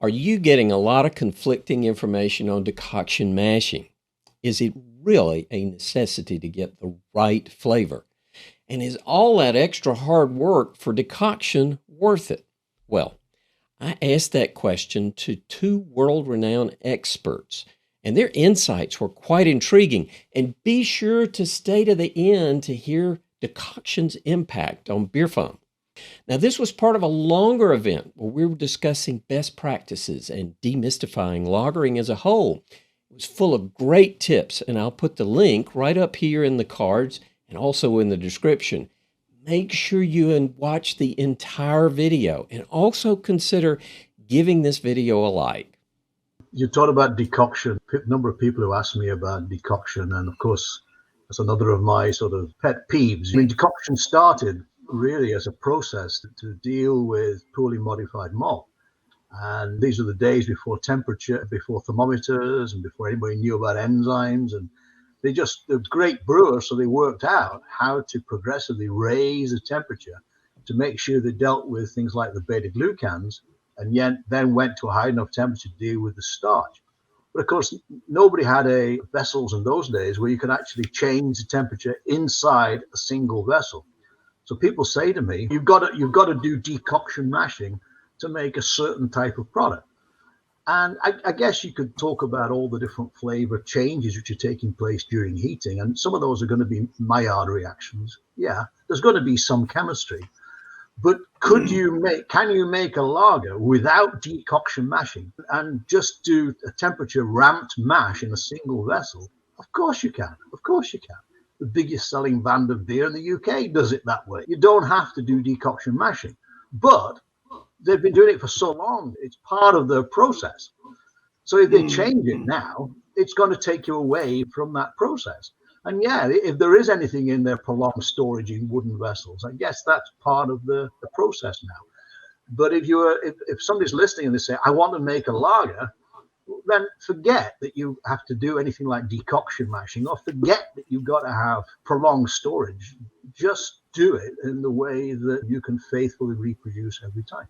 Are you getting a lot of conflicting information on decoction mashing? Is it really a necessity to get the right flavor? And is all that extra hard work for decoction worth it? Well, I asked that question to two world-renowned experts, and their insights were quite intriguing. And be sure to stay to the end to hear decoction's impact on beer foam. Now, this was part of a longer event where we were discussing best practices and demystifying lagering as a whole. It was full of great tips, and I'll put the link right up here in the cards and also in the description. Make sure you watch the entire video and also consider giving this video a like. You talked about decoction. A number of people who asked me about decoction, and of course, that's another of my sort of pet peeves. I mean, decoction started really as a process to deal with poorly modified malt. And these are the days before temperature, before thermometers, and before anybody knew about enzymes. And they're great brewers, so they worked out how to progressively raise the temperature to make sure they dealt with things like the beta glucans, and yet then went to a high enough temperature to deal with the starch. But of course, nobody had vessels in those days where you could actually change the temperature inside a single vessel. So people say to me, you've got to do decoction mashing to make a certain type of product. And I guess you could talk about all the different flavor changes which are taking place during heating. And some of those are going to be Maillard reactions. Yeah, there's going to be some chemistry. But can you make a lager without decoction mashing and just do a temperature ramped mash in a single vessel? Of course you can. Of course you can. The biggest selling brand of beer in the UK does it that way. You don't have to do decoction mashing, but they've been doing it for so long. It's part of the process. So if they change it now, it's going to take you away from that process. And yeah, if there is anything in their prolonged storage in wooden vessels, I guess that's part of the process now. But if somebody's listening and they say, I want to make a lager, then forget that you have to do anything like decoction mashing, or forget that you've got to have prolonged storage. Just do it in the way that you can faithfully reproduce every time.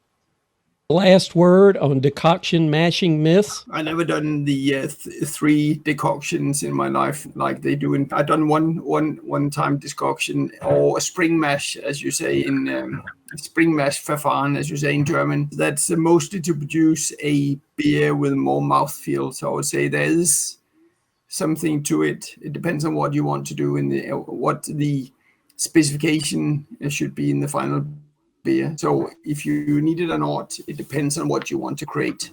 Last word on decoction mashing myths? I never done the 3 decoctions in my life like they do. I done one time decoction, or a spring mash, as you say in spring mash Verfahren, as you say in German. That's mostly to produce a beer with more mouthfeel. So I would say there is something to it. It depends on what you want to do what the specification should be in the final beer. So if you need it or not, it depends on what you want to create.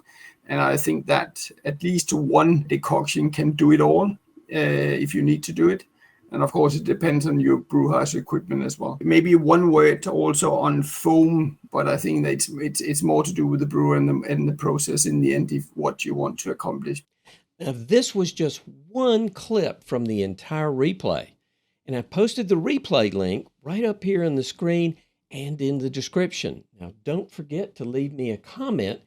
And I think that at least one decoction can do it all if you need to do it. And of course, it depends on your brewhouse equipment as well. Maybe one word also on foam, but I think that it's more to do with the brewer and the process in the end, what you want to accomplish. Now, this was just one clip from the entire replay. And I posted the replay link right up here on the screen and in the description. Now, don't forget to leave me a comment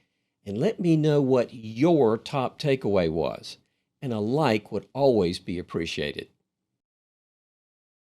and let me know what your top takeaway was. And a like would always be appreciated.